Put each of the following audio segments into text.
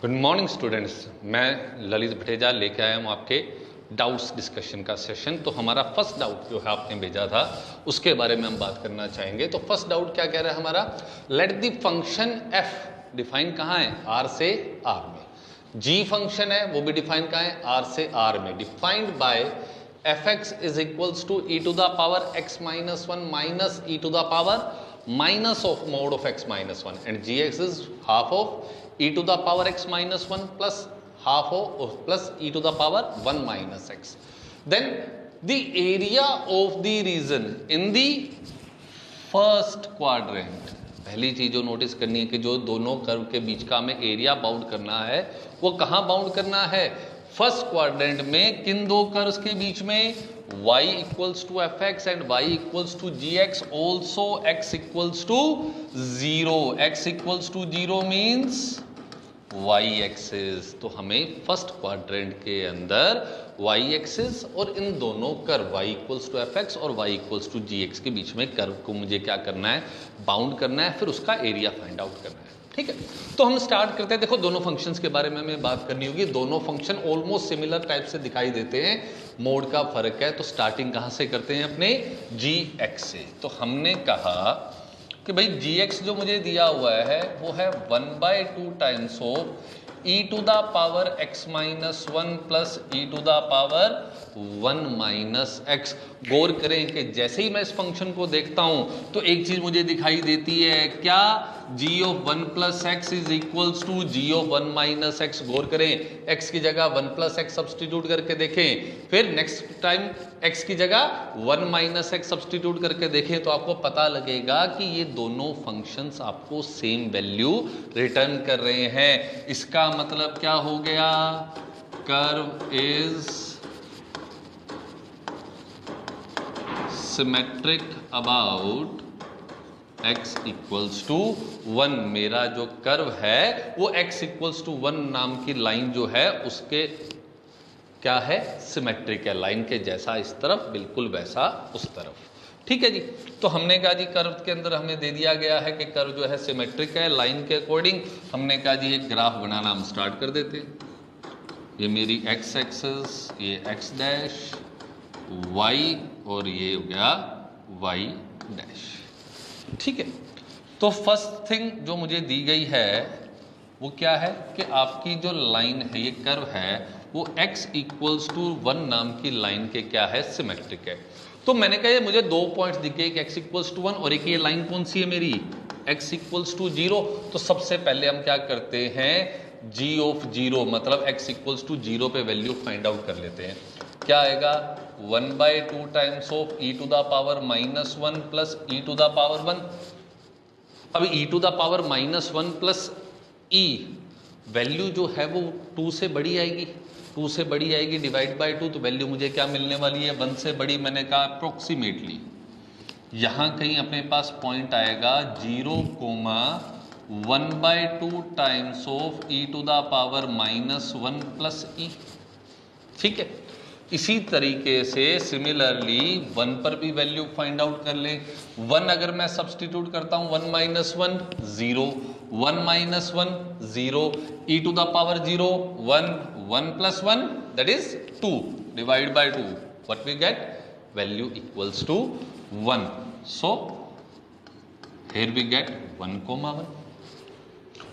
Good morning students, मैं ललित भटेजा लेके आया हूँ आपके डाउट्स डिस्कशन का सेशन। तो हमारा फर्स्ट डाउट जो है आपने भेजा था उसके बारे में हम बात करना चाहेंगे। तो फर्स्ट डाउट क्या कह रहा है हमारा, let the function F define कहाँ है, आर से आर में। जी फंक्शन है वो भी डिफाइन कहाँ है, आर से आर में। Defined by f x is equals to e to the power x minus one minus e to the power minus of mod of x minus 1 and gx is half of e to the power x minus 1 plus half of plus e to the power 1 minus x. Then the area of the region in the first quadrant, पहली चीज जो notice करनी है कि जो दोनों curve के बीच का हमें एरिया बाउंड करना है वो कहाँ बाउंड करना है, फर्स्ट क्वाड्रेंट में। किन दो कर्व्स के बीच में, y equals to fx and y equals to gx, also x equals to 0. x equals to 0 means y axis। तो हमें फर्स्ट क्वाड्रेंट के अंदर y axis और इन दोनों curve y equals to fx और y equals to gx के बीच में curve को मुझे क्या करना है, बाउंड करना है, फिर उसका एरिया फाइंड आउट करना है। ठीक है, तो हम स्टार्ट करते हैं। देखो दोनों फंक्शंस के बारे में हमें बात करनी होगी। दोनों फंक्शन ऑलमोस्ट सिमिलर टाइप से दिखाई देते हैं, मोड का फर्क है। तो स्टार्टिंग कहां से करते हैं, अपने gx से। तो हमने कहा कि भाई gx जो मुझे दिया हुआ है वो है 1/2 times of e to the power x minus 1 plus e to the power 1 minus x। गौर करें कि जैसे ही मैं इस फंक्शन को देखता हूं तो एक चीज मुझे दिखाई देती है, क्या, g of 1 plus x is equals to g of 1 minus x. गौर करें, x की जगह 1 प्लस एक्स सब्सटीट्यूट करके देखें, फिर नेक्स्ट टाइम x की जगह 1 माइनस एक्स सब्सटीट्यूट करके देखें, तो आपको पता लगेगा कि ये दोनों फंक्शंस आपको सेम वैल्यू रिटर्न कर रहे हैं। इसका मतलब क्या हो गया, curve is symmetric about x equals to 1। मेरा जो कर्व है वो x इक्वल्स टू 1 नाम की लाइन जो है उसके क्या है, सिमेट्रिक है, लाइन के जैसा इस तरफ बिल्कुल वैसा उस तरफ। ठीक है जी, तो हमने कहा जी कर्व के अंदर हमें दे दिया गया है कि कर्व जो है सिमेट्रिक है लाइन के अकॉर्डिंग। हमने कहा जी एक ग्राफ बनाना हम स्टार्ट कर देते हैं। ये मेरी x एक्सिस, ये x डैश, y और ये हो गया y डैश। ठीक है, तो फर्स्ट थिंग जो मुझे दी गई है वो क्या है कि आपकी जो लाइन है, ये कर्व है, वो x इक्वल्स टू 1 नाम की लाइन के क्या है, सिमेट्रिक है। तो मैंने कहा ये मुझे दो पॉइंट्स दिखे, एक x इक्वल्स टू 1 और एक ये लाइन कौन सी है मेरी, x इक्वल्स टू 0। तो सबसे पहले हम क्या करते हैं, g ऑफ 0 मतलब x इक्वल्स टू 0 पे वैल्यू फाइंड आउट कर लेते हैं। क्या आएगा, 1/2 times of e to the power minus 1 plus e to the power 1। अब e to the power minus 1 plus e value जो है वो 2 से बड़ी आएगी, 2 से बड़ी आएगी, डिवाइड बाय 2, तो वैल्यू मुझे क्या मिलने वाली है, 1 से बड़ी। मैंने कहा अप्रोक्सीमेटली यहाँ कहीं अपने पास पॉइंट आएगा 0,1/2 times of e to the power minus 1 plus e। ठीक है, इसी तरीके से सिमिलरली 1 पर भी वैल्यू फाइंड आउट कर ले। 1 अगर मैं सब्सटीट्यूट करता हूं, 1 minus 1 0, 1 minus 1 0, e to the power 0 1, 1 plus 1 that is 2, divide by 2, what we get, value equals to 1। So here we get 1,1।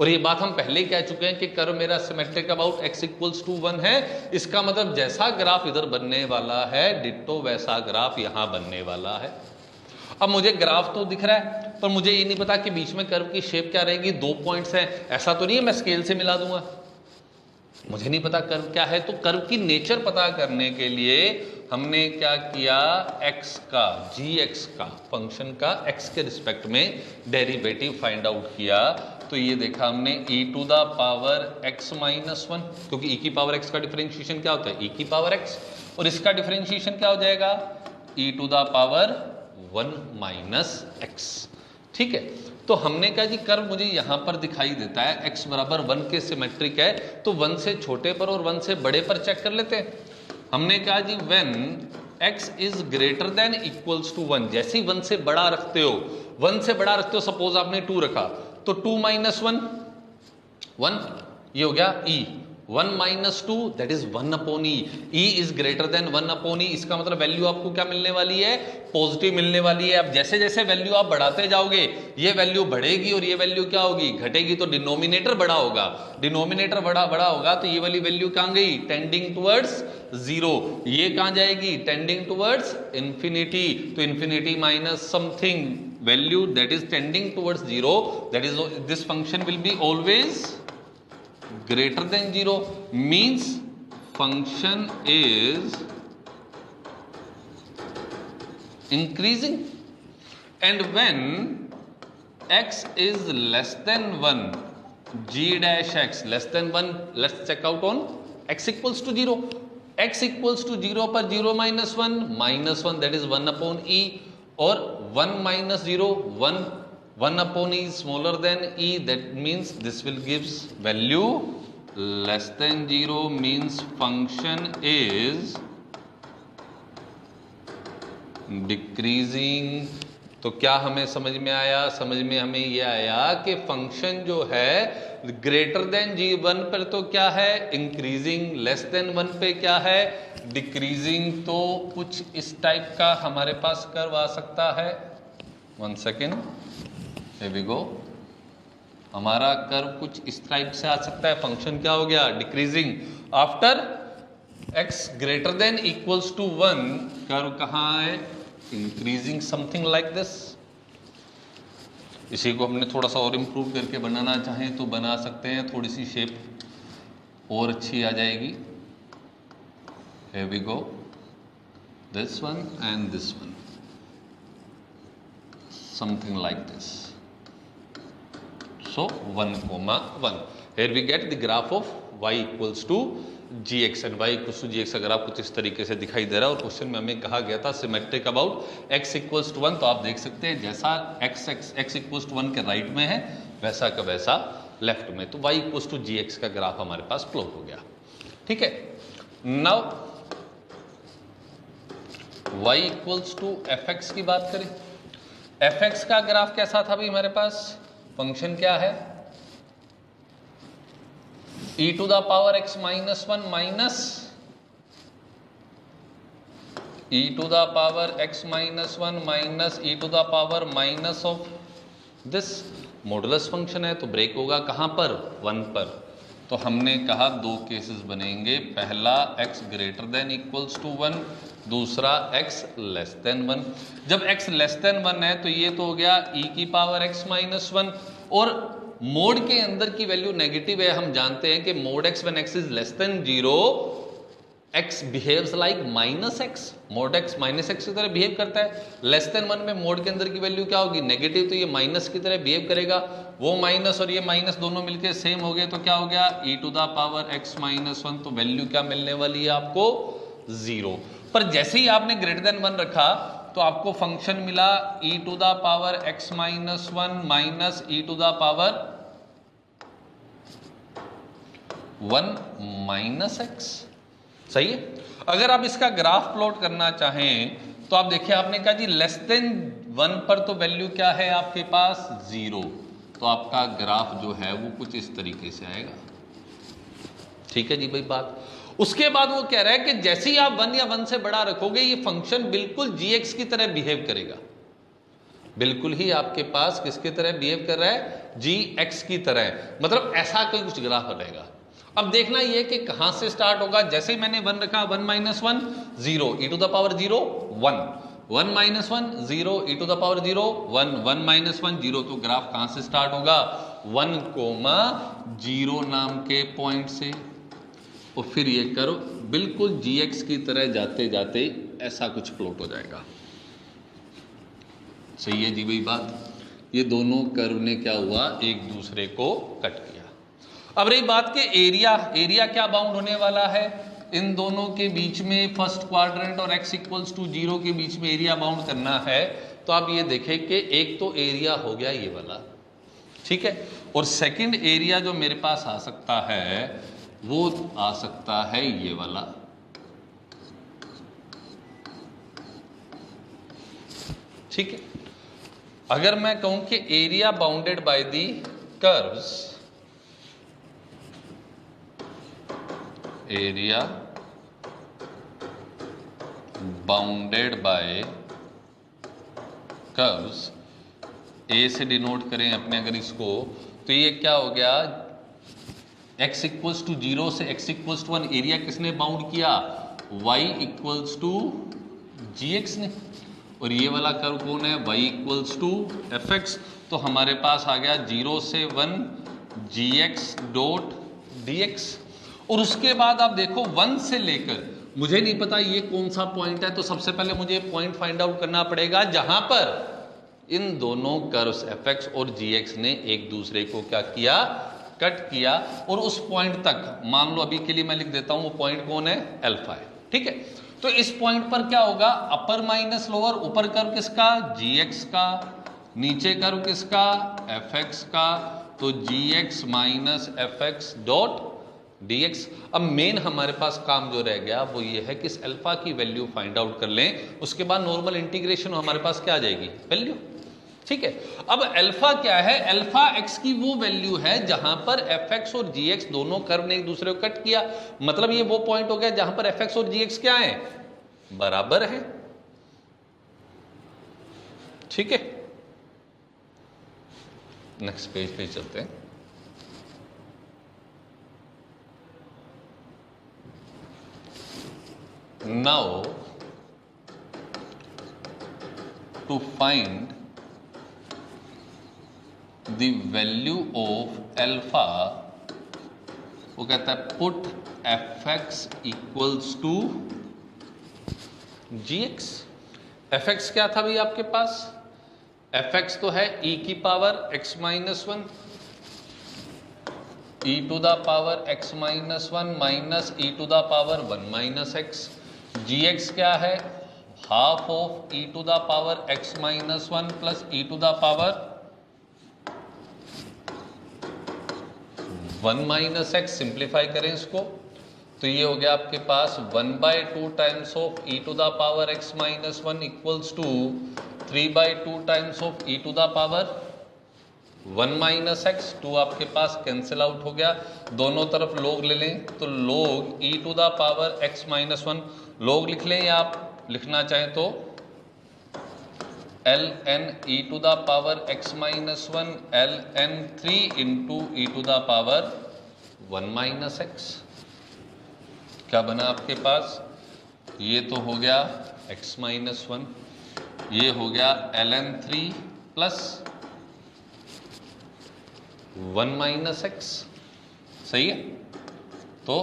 और ये बात हम पहले ही कह चुके हैं कि कर्व मेरा symmetric about x equals to 1 है। इसका मतलब जैसा ग्राफ इधर बनने वाला है डिट्टो वैसा ग्राफ यहां बनने वाला है। अब मुझे ग्राफ तो दिख रहा है पर मुझे ये नहीं पता कि बीच में कर्व की शेप क्या रहेगी। 2 पॉइंट्स हैं, ऐसा तो नहीं है मैं स्केल से मिला दूंगा, मुझे नहीं पता कर्व क्या है। तो कर्व की नेचर पता करने के लिए हमने क्या किया, x का, gx का, फंक्शन का x के रिस्पेक्ट में डेरिवेटिव फाइंड आउट किया। तो ये देखा हमने e to the power x minus 1, क्योंकि e की पावर x का डिफरेंशिएशन क्या होता है, e की पावर x, और इसका डिफरेंशिएशन क्या हो जाएगा, e to the power 1 minus x। ठीक है, तो हमने कहा जी कर्व मुझे यहां पर दिखाई देता है x बराबर 1 के सिमेट्रिक है, तो 1 से छोटे पर और 1 से बड़े पर चेक कर लेते हैं। हमने कहा G when x is greater than equals to 1, जैसे ही 1 से बड़ा रखते हो, 1 से बड़ा रखते हो, सपोज आपने 2 रखा, तो 2 माइनस 1 1, ये हो गया e, 1 minus 2 that is 1 upon E, E is greater than 1 upon E, इसका मतलब वैल्यू आपको क्या मिलने वाली है, पॉजिटिव मिलने वाली है। अब जैसे जैसे वैल्यू आप बढ़ाते जाओगे ये वैल्यू बढ़ेगी और ये वैल्यू क्या होगी, घटेगी, तो डिनोमिनेटर बड़ा होगा, डिनोमिनेटर बड़ा होगा तो ये वाली वैल्यू कहां गई, टेंडिंग टुवर्ड्स जीरो, ये कहां जाएगी, टेंडिंग टुवर्ड्स इंफिनिटी, तो infinity minus something value that is tending towards zero, that is this function will be always greater than 0, means function is increasing, and when x is less than 1, g dash x less than 1, let's check out on x equals to 0, x equals to 0 पर 0 minus 1 that is 1 upon e, और 1 minus 0 1 upon e is smaller than e, that means this will gives value less than 0, means function is decreasing। तो क्या हमें समझ में आया, समझ में हमें ये आया कि फंक्शन जो है ग्रेटर देन g1 पर तो क्या है इंक्रीजिंग, लेस देन 1 पे क्या है डिक्रीजिंग। तो कुछ इस टाइप का हमारे पास कर्व आ सकता है, 1 सेकेंड, here we go, हमारा कर्व कुछ इस टाइप से आ सकता है, फंक्शन क्या हो गया decreasing after x greater than equals to 1, curve कहाँ है इंक्रीजिंग, समथिंग लाइक दिस। इसी को हमने थोड़ा सा और इम्प्रूव करके बनाना चाहें तो बना सकते हैं, थोड़ी सी शेप और अच्छी आ जाएगी। here we go, this one and this one, something like this, so 1, 1, here we get the graph of y equals to gx and y equals to gx का ग्राफ कुछ इस तरीके से दिखाई दे रहा है। और क्वेश्चन में हमें कहा गया था symmetric about x equals to 1, तो आप देख सकते हैं जैसा x इक्वल्स टू 1 के राइट में है वैसा का वैसा लेफ्ट में, तो y इक्वल्स टू gx का ग्राफ हमारे पास प्लॉट हो गया। ठीक है, now y equals to fx की बात करें, fx का ग्राफ कैसा था भाई हमारे पास, फंक्शन क्या है e to the power x minus 1 minus e to the power x minus 1 minus e to the power minus of this, modulus function है तो ब्रेक होगा कहां पर 1 पर। तो हमने कहा दो केसेस बनेंगे, पहला x greater than equals to 1, दूसरा x लेस देन 1। जब x लेस देन 1 है तो ये तो हो गया e की पावर x माइनस 1, और मोड के अंदर की वैल्यू नेगेटिव है, हम जानते हैं कि mode x when x is less than 0 x behaves like minus x, mode x minus x की तरह बिहेव करता है। लेस देन 1 में मोड के अंदर की वैल्यू क्या होगी नेगेटिव, तो ये माइनस की तरह बिहेव करेगा, वो माइनस और ये माइनस दोनों मिलके सेम हो गए तो क्या हो गया e to the power x minus 1, तो वैल्यू क्या मिलने वाली है आपको 0। पर जैसे ही आपने ग्रेटर देन 1 रखा तो आपको फंक्शन मिला e to the power x minus 1 minus e to the power 1 minus x, सही है। अगर आप इसका ग्राफ प्लॉट करना चाहें तो आप देखिए, आपने कहा जी लेस देन 1 पर तो वैल्यू क्या है आपके पास 0, तो आपका ग्राफ जो है वो कुछ इस तरीके से आएगा। ठीक है जी भाई बात। उसके बाद वो कह रहा है कि जैसे ही आप 1 या 1 से बड़ा रखोगे ये फंक्शन बिल्कुल gx की तरह बिहेव करेगा, बिल्कुल ही आपके पास किसकी तरह बिहेव कर रहा है gx की तरह, मतलब ऐसा कोई कुछ ग्राफ बनेगा। अब देखना ये कि कहां से स्टार्ट होगा, जैसे ही मैंने 1 रखा 1 minus 1 0 e to the power 0 1, 1 minus 1 0 e to the power 0 1, 1 minus 1 0, तो ग्राफ कहां से स्टार्ट होगा 1,0 नाम के पॉइंट से, और फिर ये करो बिल्कुल gx की तरह जाते जाते ऐसा कुछ प्लॉट हो जाएगा। सही है जी भाई बात। ये दोनों कर्व ने क्या हुआ एक दूसरे को कट किया। अब रही बात के एरिया, एरिया क्या बाउंड होने वाला है इन दोनों के बीच में, फर्स्ट क्वाड्रेंट और x इक्वल्स टू 0 के बीच में एरिया बाउंड करना है। तो आप ये देखें कि एक तो एरिया हो गया ये वाला, ठीक है, और सेकंड एरिया जो मेरे पास आ सकता है वो आ सकता है ये वाला। ठीक है, अगर मैं कहूं कि area bounded by the curves area bounded by curves, A से डिनोट करें अपने अगर इसको, तो ये क्या हो गया, x इक्वल्स टू 0 से x इक्वल्स टू 1 एरिया किसने बाउंड किया, y इक्वल्स टू gx ने, और ये वाला कर्व कौन है, y इक्वल्स टू fx। तो हमारे पास आ गया 0 से 1 gx डॉट dx। और उसके बाद आप देखो 1 से लेकर, मुझे नहीं पता ये कौन सा पॉइंट है, तो सबसे पहले मुझे पॉइंट फाइंड आउट करना पड़ेगा जहां पर इन दोनों कर्व्स fx और gx ने एक दूसरे को क्या किया, कट किया। और उस पॉइंट तक मान लो अभी के लिए मैं लिख देता हूं, वो पॉइंट कौन है, अल्फा है, ठीक है। तो इस पॉइंट पर क्या होगा, अपर माइनस लोअर, ऊपर कर्व किसका, gx का, नीचे कर्व किसका, fx का, तो gx minus fx dot dx। अब मेन हमारे पास काम जो रह गया वो ये है कि इस अल्फा की वैल्यू फाइंड आउट कर लें, उसके बाद नॉर्मल इंटीग्रेशन हमारे पास क्या आ जाएगी, वैल्यू, ठीक है। अब अल्फा क्या है, अल्फा x की वो वैल्यू है जहां पर fx और gx दोनों कर्व ने एक दूसरे को कट किया, मतलब ये वो पॉइंट हो गया जहां पर fx और gx क्या है, बराबर है, ठीक है। नेक्स्ट पेज पे चलते हैं। Now to find the value of alpha, वो कहता है put fx equals to gx। fx क्या था भाई आपके पास, fx तो है e की power x minus 1, e to the power x minus 1 minus e to the power 1 minus x। gx क्या है, half of e to the power x minus 1 plus e to the power 1 minus x. Simplify करें इसको तो ये हो गया आपके पास 1/2 times of e to the power x minus 1 equals to 3/2 times of e to the power 1 minus x. 2 आपके पास cancel out हो गया, दोनों तरफ log ले लें तो log e to the power x minus 1 log लिख लें, या आप लिखना चाहें तो ln e to the power x minus 1 ln 3 into e to the power 1 minus x. क्या बना आपके पास, ये तो हो गया x माइनस 1, ये हो गया ln 3 प्लस 1 माइनस एक्स, सही है। तो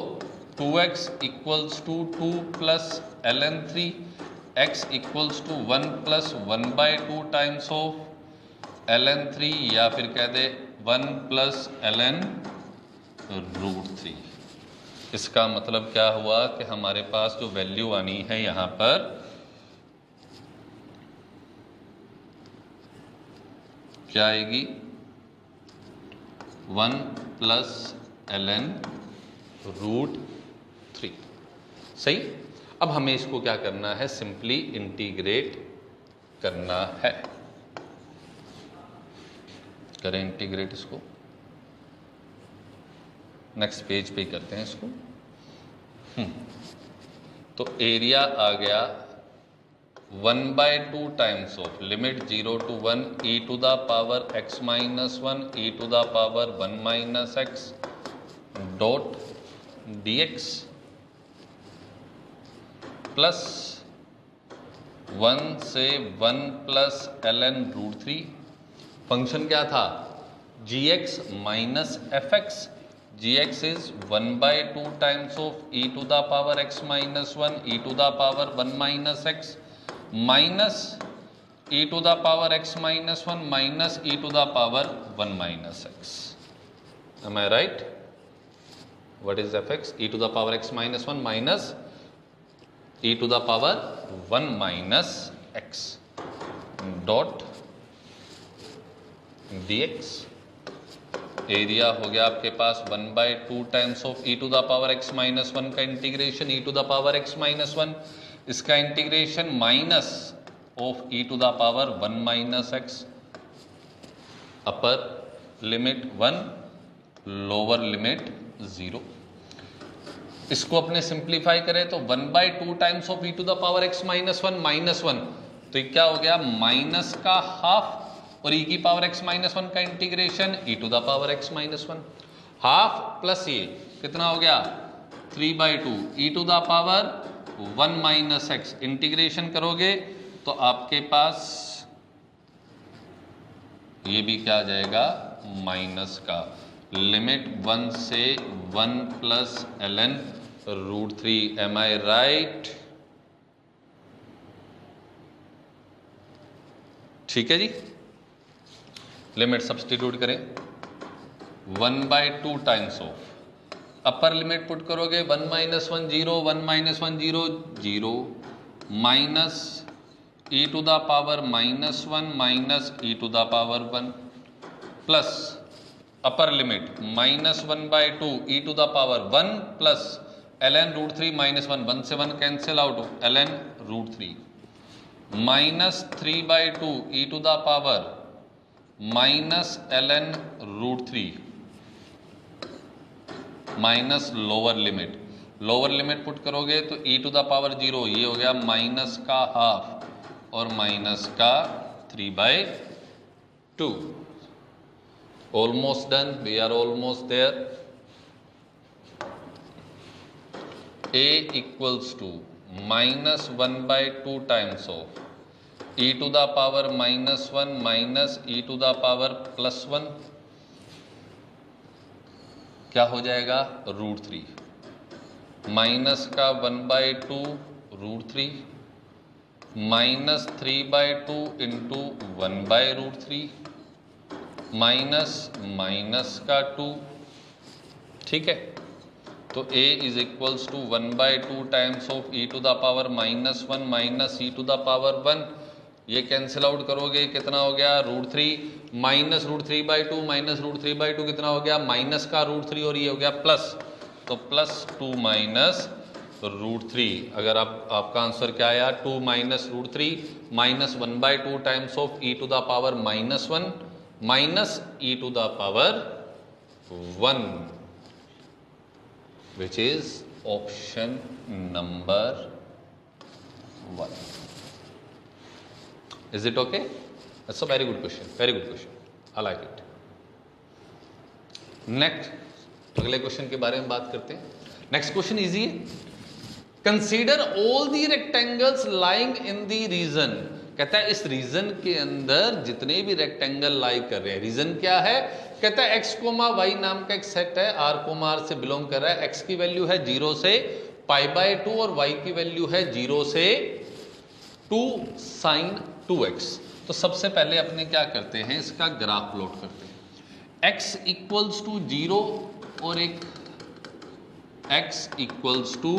2x equals to 2 plus ln 3, x equals to 1 plus 1/2 times of ln 3, या फिर कह दे 1 प्लस ln रूट 3। इसका मतलब क्या हुआ कि हमारे पास जो वैल्यू आनी है यहां पर क्या आएगी, 1 प्लस ln रूट 3, सही। अब हमें इसको क्या करना है, सिंपली इंटीग्रेट करना है। करें इंटीग्रेट इसको, नेक्स्ट पेज पे करते हैं इसको। तो एरिया आ गया 1/2 times of limit 0 to 1 e to the power x minus 1 e to the power 1 minus x dot dx plus 1 से 1 प्लस ln रूट 3। फंक्शन क्या था, gx minus fx, gx is 1/2 times of e to the power x minus 1 e to the power 1 minus x minus e to the power x minus 1 minus e to the power 1 minus x। Am I right? What is fx? e to the power x minus 1 minus e to the power 1 minus x dot dx। Area हो गया आपके पास 1/2 times of e to the power x minus 1 का integration e to the power x minus 1, इसका integration minus of e to the power 1 minus x, upper limit 1 lower limit 0। इसको अपने simplify करें तो 1/2 times of e to the power x minus one, तो ये क्या हो गया माइनस का हाफ और e की पावर x माइनस वन का integration e to the power x minus one, half plus ये कितना हो गया 3/2 e to the power 1 minus x, integration करोगे तो आपके पास ये भी क्या आ जाएगा माइनस का, लिमिट 1 से 1 plus ln √3, am I right? ठीक है जी, लिमिट सब्सटीट्यूट करें 1/2 times of, upper limit put करोगे 1 minus 1 0, 1 minus 1 0 0, minus e to the power minus 1 minus e to the power 1 plus upper limit minus 1/2 e to the power 1 plus ln √3 minus 1, 1 से 1 cancel out, ln √3 minus 3/2 e to the power minus ln √3 minus lower limit put करोगे तो e to the power 0, ये हो गया minus का half और minus का 3/2। Almost done, we are almost there. a equals to minus 1/2 times of e to the power minus 1 minus e to the power plus 1, क्या हो जाएगा √3, माइनस का 1/2 √3 माइनस 3/2 इंटू 1/√3 माइनस का 2, ठीक है। तो a is equals to 1/2 times of e to the power minus 1 minus e to the power 1, ये cancel out करोगे कितना हो गया √3 माइनस √3/2 माइनस √3/2 कितना हो गया माइनस का √3 और ये हो गया प्लस, तो प्लस 2 माइनस √3। अगर आपका आंसर क्या आया 2 minus √3 minus 1/2 times of e to the power minus 1 minus e to the power 1, which is option number 1. Is it okay? That's a very good question. Very good question. I like it. Next, अगले question के बारे में बात करते हैं। Next question easy है। Consider all the rectangles lying in the region, कहता है इस रीजन के अंदर जितने भी रेक्टेंगल लाई कर रहे हैं, रीजन क्या है, कहता है x, y नाम का एक सेट है, r, r से बिलोंग कर रहा है, x की वैल्यू है 0 से π/2 और y की वैल्यू है 0 से 2 sin 2x। तो सबसे पहले अपने क्या करते हैं, इसका ग्राफ प्लॉट करते हैं। x इक्वल्स टू 0 और एक x इक्वल्स टू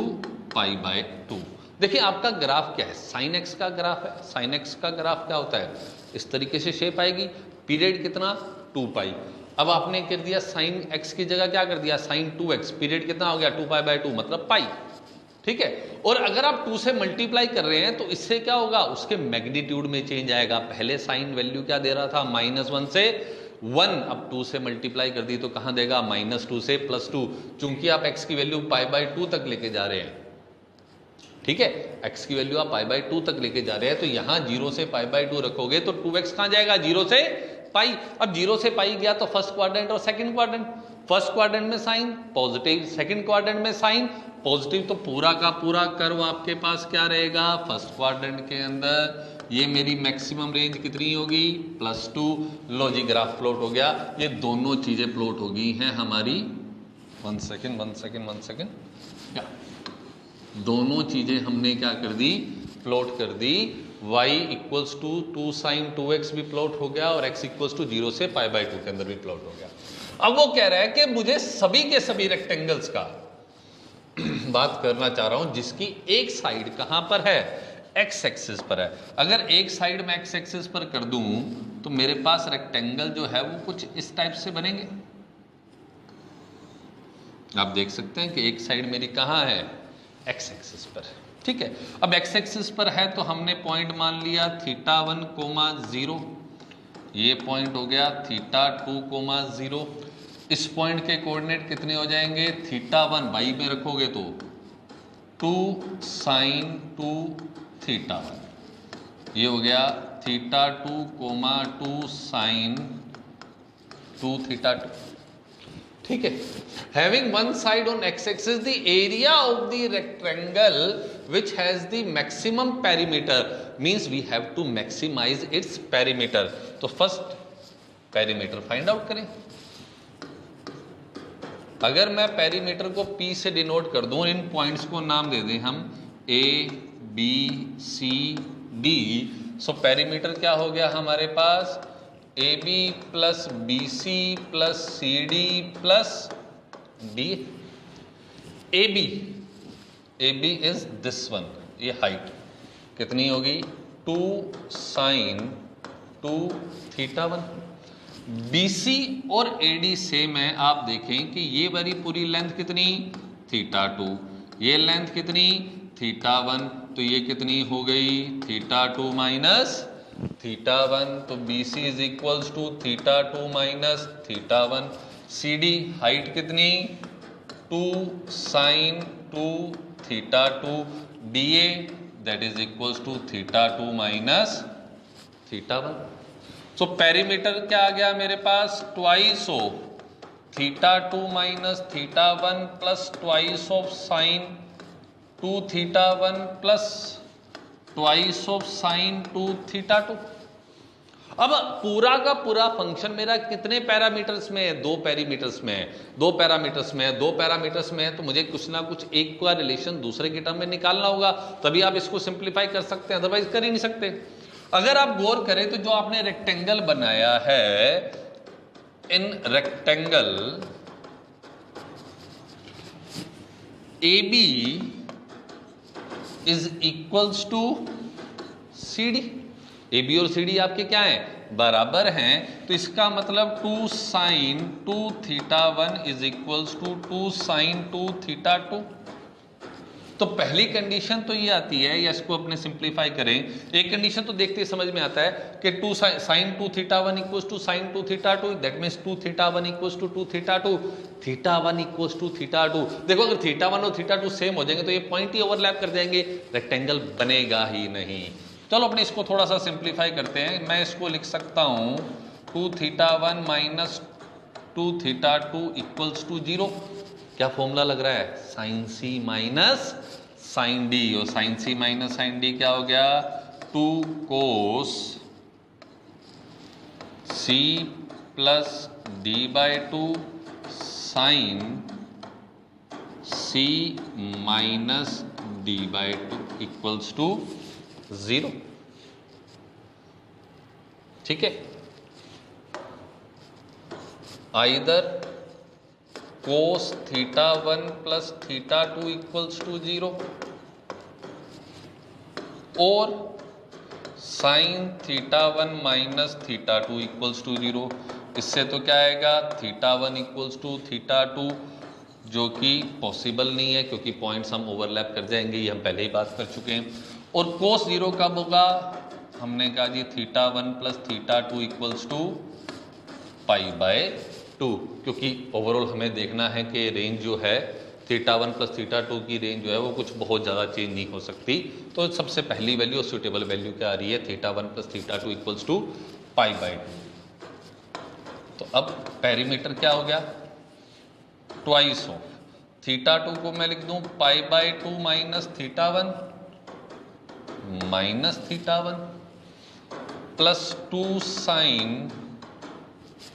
π/2। देखिए आपका ग्राफ क्या है, साइन x का ग्राफ है। साइन x का ग्राफ क्या होता है, इस तरीके से शेप आएगी, पीरियड कितना 2π। अब आपने कर दिया साइन x की जगह क्या कर दिया साइन 2x, पीरियड कितना हो गया 2π/2 मतलब पाई, ठीक है। और अगर आप 2 से मल्टीप्लाई कर रहे हैं तो इससे क्या होगा, उसके मैग्नीट्यूड में चेंज आएगा। पहले साइन वैल्यू क्या दे रहा था -1 से 1, अब 2 से मल्टीप्लाई कर दी तो कहां देगा -2 से +2, चूंकि आप x की वैल्यू π/2 तक लेके जा रहे हैं, ठीक है, x की वैल्यू आप π/2 तक लेके जा रहे हैं, तो यहां 0 से π/2 रखोगे तो 2x कहां जाएगा 0 से पाई। अब 0 से पाई गया तो फर्स्ट क्वाड्रेंट और सेकंड क्वाड्रेंट, फर्स्ट क्वाड्रेंट में साइन पॉजिटिव, सेकंड क्वाड्रेंट में साइन पॉजिटिव, तो पूरा का पूरा कर्व आपके पास क्या रहेगा, फर्स्ट क्वाड्रेंट के अंदर ये मेरी मैक्सिमम रेंज कितनी होगी +2। लो जी ग्राफ प्लॉट हो गया, ये दोनों चीजें प्लॉट हो गई हैं हमारी, 1 सेकेंड, दोनों चीजें हमने क्या कर दी, प्लॉट कर दी। y equals to 2 sin 2x भी प्लॉट हो गया और x इक्वल्स टू 0 से π/2 के अंदर भी प्लॉट हो गया। अब वो कह रहा है कि मुझे सभी के सभी रेक्टेंगल्स का बात करना चाह रहा हूं जिसकी एक साइड कहां पर है, x एक्सिस पर है। अगर एक साइड में x एक्सिस पर कर दूं तो मेरे पास रेक्टेंगल जो है वो कुछ इस टाइप से बनेंगे। आप देख सकते हैं कि एक साइड मेरी कहां है, x एक्सिस पर, ठीक है। अब x एक्सिस पर है तो हमने पॉइंट मान लिया θ1, 0, ये पॉइंट हो गया θ2, 0। इस पॉइंट के कोऑर्डिनेट कितने हो जाएंगे, θ1 बाई में रखोगे तो 2 sin 2 θ1, ये हो गया θ2 2 sin 2 θ2। ठीक है, having one side on x axis the area of the rectangle which has the maximum perimeter means we have to maximise its perimeter. तो फर्स्ट पेरीमीटर फाइंड आउट करें। अगर मैं पेरीमीटर को P से डिनोट कर दूं, इन पॉइंट्स को नाम दे दें हम A B C D, so perimeter क्या हो गया हमारे पास, AB plus BC plus CD plus D। AB is this one, ये हाइट कितनी होगी 2 sin 2 θ1। BC और AD सेम है, आप देखें कि ये वाली पूरी लेंथ कितनी θ2, ये लेंथ कितनी θ1, तो ये कितनी हो गई θ2 माइनस θ1, तो BC is equals to θ2 minus θ1। CD height कितनी 2 sin 2 θ2, DA that is equals to θ2 minus θ1। So perimeter क्या आ गया मेरे पास, twice of θ2 minus θ1 plus twice of sin 2 θ1 plus twice of sin 2 θ2। अब पूरा का पूरा फंक्शन मेरा कितने पैरामीटर्स में है, 2 पैरामीटर्स में है, 2 पैरामीटर्स में है, 2 पैरामीटर्स में है, तो मुझे कुछ ना कुछ एक का रिलेशन दूसरे के टर्म में निकालना होगा, तभी आप इसको सिंप्लीफाई कर सकते हैं, अदरवाइज कर ही नहीं सकते। अगर आप गौर करें तो जो आपने रेक्टेंगल बनाया है, in rectangle AB is equals to CD। AB और CD आपके क्या हैं, बराबर हैं, तो इसका मतलब 2 sin 2 θ1 is equals to 2 sin 2 θ2। तो पहली कंडीशन तो ये आती है, या इसको अपने सिंप्लीफाई करें, एक कंडीशन तो देखते ही समझ में आता है कि 2 sin 2 θ1 equals to sin 2 θ2, that means 2 θ1 equals to 2 θ2, θ1 equals to θ2। देखो अगर θ1 और θ2 सेम हो जाएंगे तो ये पॉइंट ही ओवरलैप कर जाएंगे, रेक्टेंगल बनेगा ही नहीं। चलो अपने इसको थोड़ा सा सिंप्लीफाई करते हैं, मैं इसको लिख सकता हूं 2 θ1 माइनस 2 θ2 इक्वल्स टू 0। क्या फॉर्मूला लग रहा है, sin C minus sin D, और sin C minus sin D क्या हो गया 2 cos C plus D/2 sin C minus D/2 equals to 0। ठीक है, either cos θ1 plus θ2 equals to 0 और sin θ1 माइनस θ2 इक्वल्स टू 0। इससे तो क्या आएगा θ1 इक्वल्स टू θ2, जो कि पॉसिबल नहीं है क्योंकि पॉइंट्स हम ओवरलैप कर जाएंगे, ये हम पहले ही बात कर चुके हैं। और cos 0 कब होगा, हमने कहा जी θ1 प्लस θ2 इक्वल्स टू π/2, क्योंकि ओवरऑल हमें देखना है कि रेंज जो है θ1 प्लस θ2 की रेंज जो है वो कुछ बहुत ज़्यादा चेंज नहीं हो सकती। तो सबसे पहली वैल्यू और सुटेबल वैल्यू क्या आ रही है, θ1 प्लस θ2 इक्वल्स टू π/2। तो अब पेरीमीटर क्या हो गया, ट्वाइस ऑफ θ2 को मैं लिख दूं π/2 minus θ1 plus 2 sin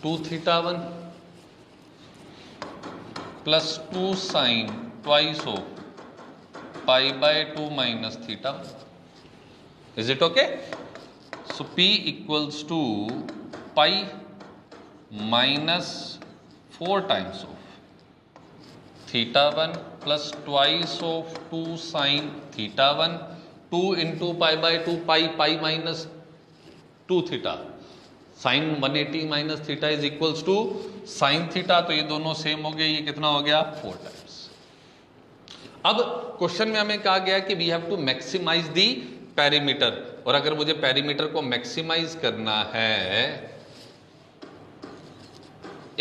2 θ1 plus 2 sin twice of π/2 minus θ1। Is it okay? So P equals to pi minus 4 times of θ1 plus twice of 2 sin θ1, 2 into π/2, pi minus 2 theta, sine 180 minus theta is equals to sine theta, तो ये दोनों same हो गए, ये कितना हो गया 4 times. अब क्वेश्चन में हमें कहा गया कि we have to maximise the perimeter, और अगर मुझे पेरीमीटर को मैक्सिमाइज करना है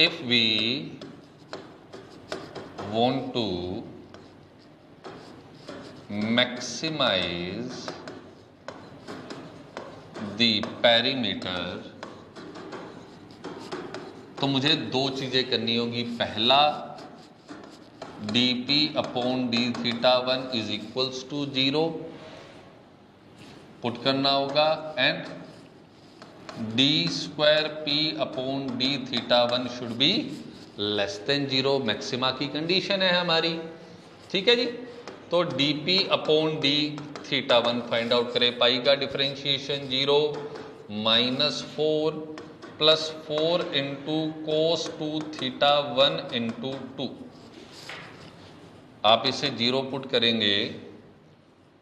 if we want to maximize the perimeter, तो मुझे दो चीजें करनी होगी। पहला, dp upon d theta 1 is equals to 0 put करना होगा, and d square p upon d theta 1 should be less than 0। Maxima की कंडीशन है हमारी, ठीक है जी। तो dp upon d theta 1 find out करें। पाई का differentiation 0 -4 plus 4 into cos 2 theta 1 into 2। आप इसे 0 पुट करेंगे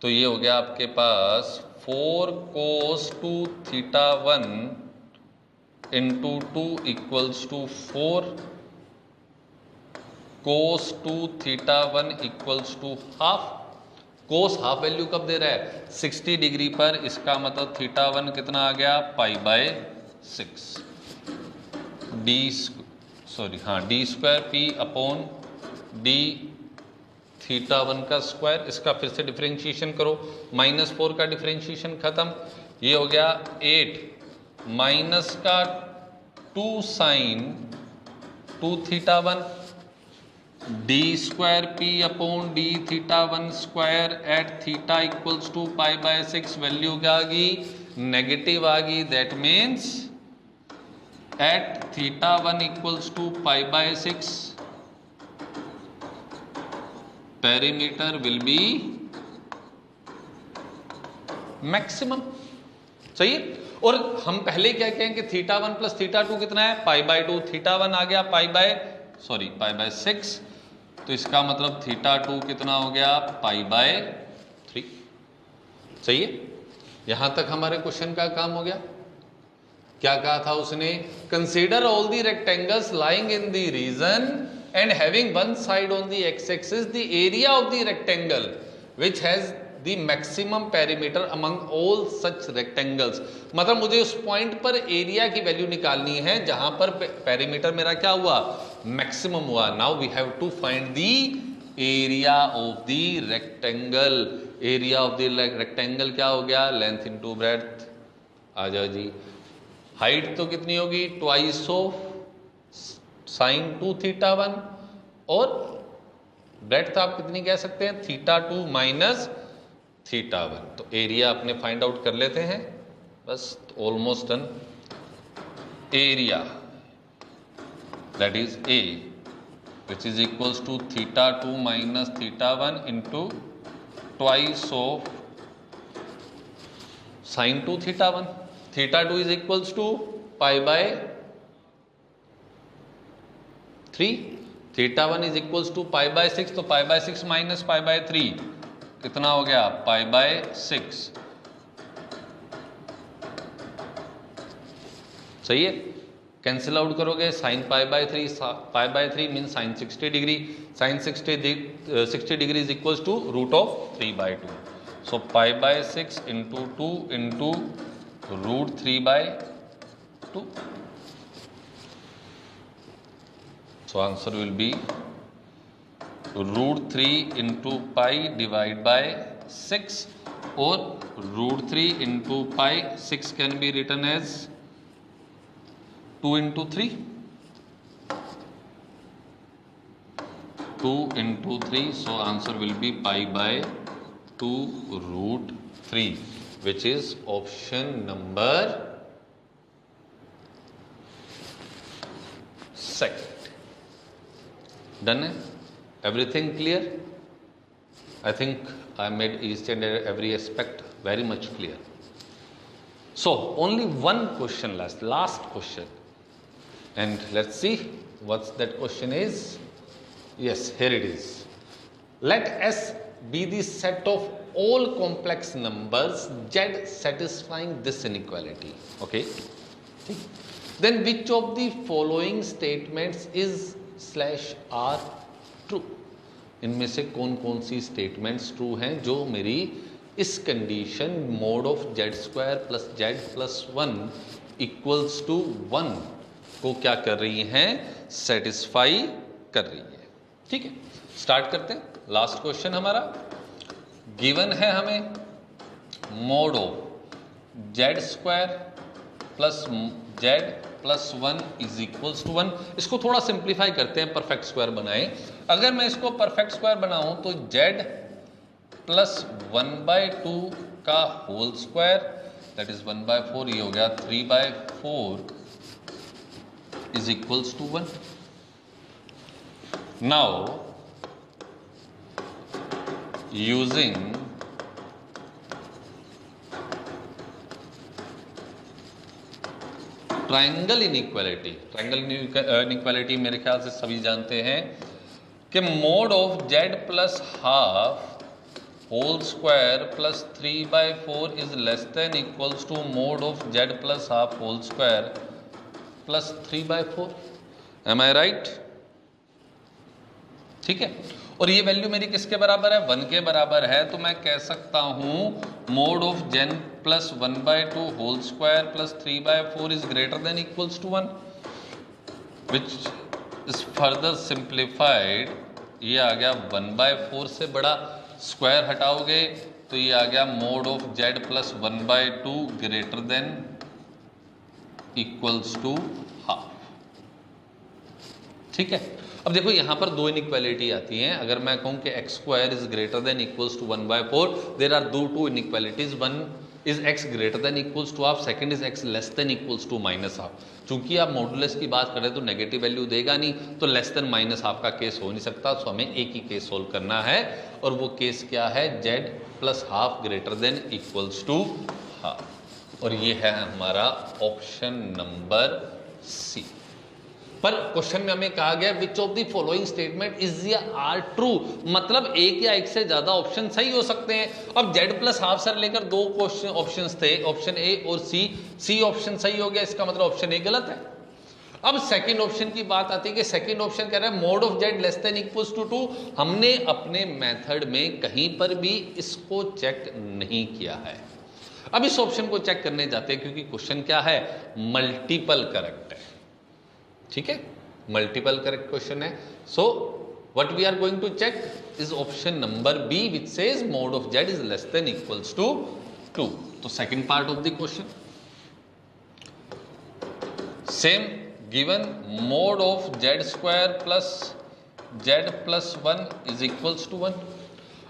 तो ये हो गया आपके पास 4 cos 2 theta 1 into 2 equals to 4 cos 2 theta 1 equals to half. Cos half value कब दे रहा है? 60 डिग्री पर। इसका मतलब थीटा 1 कितना आ गया? π/6 D square P upon D theta 1 का स्क्वायर। इसका फिर से डिफरेंशिएशन करो, -4 का डिफरेंशिएशन खत्म, ये हो गया 8 माइनस का 2 sine 2 theta 1 D square P upon D theta 1 square at theta equals to π/6। Value क्या आ गई? नेगेटिव आ गई। That means at theta 1 equals to π/6 perimeter will be maximum. सही है। और हम पहले क्या कहें कि थीटा 1 प्लस थीटा 2 कितना है? π/2। थीटा 1 आ गया π/6, तो इसका मतलब थीटा 2 कितना हो गया? π/3। सही है। यहां तक हमारे क्वेश्चन का काम हो गया। क्या कहा था उसने? Consider all the rectangles lying in the region and having one side on the x-axis the area of the rectangle which has the maximum perimeter among all such rectangles। मतलब मुझे उस पॉइंट पर एरिया की value निकालनी है जहां पर perimeter मेरा क्या हुआ? मैक्सिमम हुआ। Now we have to find the area of the rectangle. Area of the rectangle क्या हो गया? Length into breadth. आ जाओ जी। हाइट तो कितनी होगी? ट्वाइस ऑफ साइन 2 थीटा 1, और ब्रेड्थ आप कितनी कह सकते हैं? Theta 2 minus theta 1। तो एरिया अपने फाइंड आउट कर लेते हैं, बस almost done. Area that is A which is equals to theta 2 minus theta 1 into twice of sine 2 theta 1। Theta 2 is equals to π/3, theta 1 is equals to π/6, तो π/6 minus π/3 कितना हो गया? π/6। सही है। कैंसिल आउट करोगे, sine π/3 mean sine 60 degree. Sine 60 degree is equals to √3/2। So π/6 into 2 into √3/2। So answer will be √3 into pi divided by 6, or √3 into pi 6 can be written as 2 into 3, 2 into 3. So answer will be π/2 √3, which is option number second. Done है? Everything clear? I think I made each and every aspect very much clear. So only one question last question, and let's see what that question is. Yes, here it is. Let S be the set of all complex numbers Z satisfying this inequality. Okay. Then which of the following statements is /R true? इनमें से कौन कौन सी statements true हैं जो मेरी इस condition mod of z² + z + 1 equals to 1 को क्या कर रही हैं, सेटिस्फाई कर रही है। ठीक है, स्टार्ट करते हैं। लास्ट क्वेश्चन हमारा गिवन है हमें mod of Z square plus z plus 1 is equals to 1। इसको थोड़ा सिंप्लीफाई करते हैं, परफेक्ट स्क्वायर बनाएं। अगर मैं इसको परफेक्ट स्क्वायर बनाऊं तो जेड प्लस 1/2 का होल स्क्वायर दैट इज 1/4, ये हो गया 3/4 is equals to 1। Now using triangle inequality, triangle inequality मेरे ख्याल से सभी जानते हैं कि mod of z plus half whole square plus 3/4 is less than equals to mod of z plus half whole square plus 3/4। Am I right? ठीक है, और ये वैल्यू मेरी किसके बराबर है, 1 के बराबर है। तो मैं कह सकता हूं mod of z plus 1/2 whole square plus 3/4 is greater than equals to 1, which is further simplified. ये आ गया 1/4 से बड़ा, स्क्वायर हटाओगे तो ये आ गया mod of z plus 1/2 greater than equals to half. ठीक है, अब देखो यहां पर दो इनइक्वालिटी आती हैं। अगर मैं कहूं कि x square is greater than equals to 1/4, there are two inequalities, one is x greater than equals to half, second is x less than equals to minus half. चूंकि आप मॉडुलस की बात करें तो नेगेटिव वैल्यू देगा नहीं, तो less than minus half का केस हो नहीं सकता। सो हमें एक ही केस सोल्व करना है, और वो केस क्या है, z plus half greater than equals to half, और ये है हमारा ऑप्शन नंबर सी। पर क्वेश्चन में हमें कहा गया which of the following statement is या आर ट्रू, मतलब एक या एक से ज्यादा ऑप्शन सही हो सकते हैं। अब जेड प्लस हाफ से लेकर दो क्वेश्चन ऑप्शंस थे, ऑप्शन ए और सी ऑप्शन सही हो गया, इसका मतलब ऑप्शन ए गलत है। अब सेकंड ऑप्शन की बात आती है कि सेकंड ऑप्शन कह रहा है mod of z less than equals to 2। हमने अपने मेथड में कहीं पर भी इसको चेक नहीं किया है। अब इस ऑप्शन को चेक करने जाते हैं, क्योंकि क्वेश्चन क्या है, मल्टीपल करेक्ट है। ठीक है, मल्टीपल करेक्ट क्वेश्चन है। So what we are going to check is option number B which says mod of z is less than equals to 2। तो second part of the question, same given mod of Z square plus z plus 1 is equals to 1।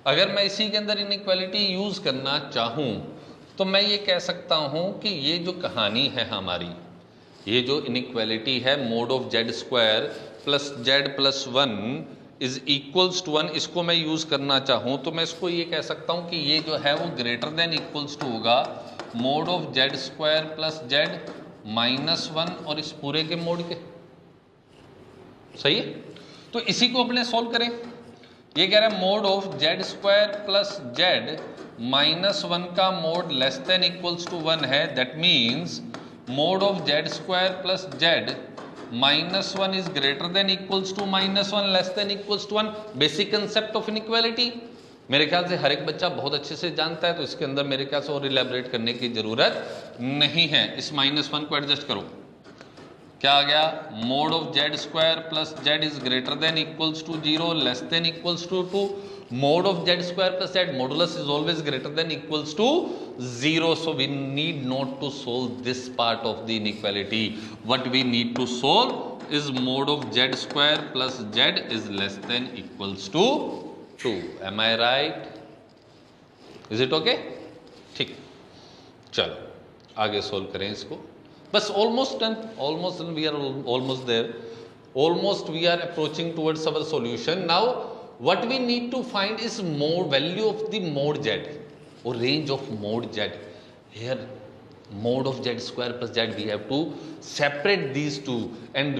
अगर मैं इसी के अंदर inequality use करना चाहूं तो मैं ये कह सकता हूं कि ये जो कहानी है हमारी, ये जो इनइक्वालिटी है mod of Z square plus z plus 1 is equals to 1, इसको मैं यूज करना चाहूं तो मैं इसको ये कह सकता हूं कि ये जो है वो ग्रेटर देन इक्वल्स टू होगा mode of Z square plus z minus 1 और इस पूरे के मोड के। सही है, तो इसी को अपने सॉल्व करें। ये कह रहा है mod of Z square plus z minus 1 का mod less than equals to 1 है, that means mod of Z square plus z minus 1 is greater than equals to minus 1 less than equals to 1। Basic concept of inequality मेरे ख्याल से हर एक बच्चा बहुत अच्छे से जानता है, तो इसके अंदर मेरे ख्याल से और इलेबोरेट करने की जरूरत नहीं है। इस माइनस 1 को एडजस्ट करो, क्या आ गया, mod of Z square plus z is greater than equals to 0 less than equals to 2। Mode of z square plus z modulus is always greater than equals to 0. So we need not to solve this part of the inequality. What we need to solve is mode of z square plus z is less than equals to 2. Am I right? Is it okay? ठीक, चलो आगे solve करें इसको। बस almost done. We are almost there. Almost we are approaching towards our solution. Now what we need to find is mode value of the mode z or range of mode z. Here mode of z square plus z, we have to separate these two, and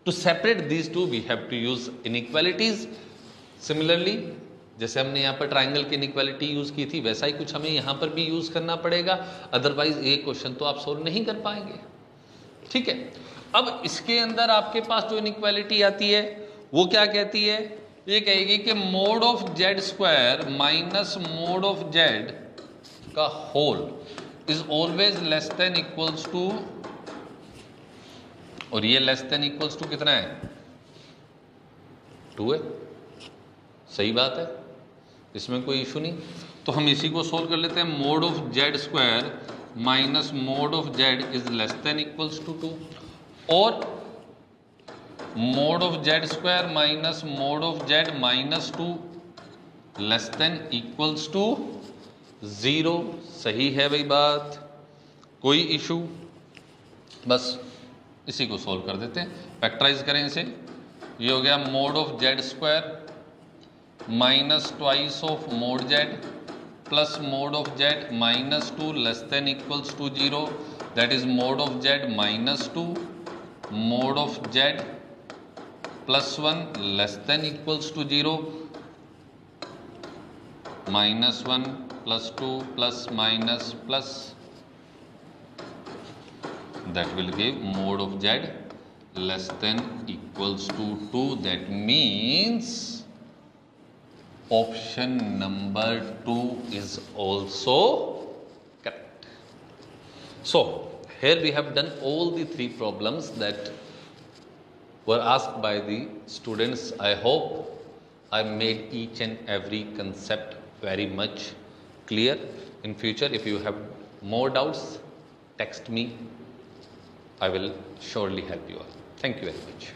to separate these two we have to use inequalities. Similarly जैसे हमने यहाँ पर triangle की inequality use की थी, वैसा ही कुछ हमें यहाँ पर भी यूज करना पड़ेगा, अदरवाइज ये क्वेश्चन तो आप सोल्व नहीं कर पाएंगे। ठीक है, अब इसके अंदर आपके पास जो इनइक्वालिटी आती है वो क्या कहती है, ये कहेगी कि mod of Z square minus mod of Z का whole is always less than equals to और ये लेस देन इक्वल्स टू कितना है, 2 है। सही बात है, इसमें कोई इशू नहीं। तो हम इसी को सोल्व कर लेते हैं। Mod of Z square minus mod of z is less than equals to 2, और mod of Z square minus mod of z minus 2 less than equals to 0। सही है भाई बात, कोई इशू। बस इसी को सोल्व कर देते हैं, फैक्टराइज करें इसे। ये हो गया mod of Z square minus twice of mod z plus mod of z minus 2 less than equals to 0, that is mod of z minus 2 mod of z plus 1 less than equals to 0, minus 1 plus 2 plus minus plus, that will give mode of z less than equals to 2. That means option number 2 is also correct. So here we have done all the 3 problems that were asked by the students. I hope I made each and every concept very much clear. In future, if you have more doubts, text me. I will surely help you all. Thank you very much.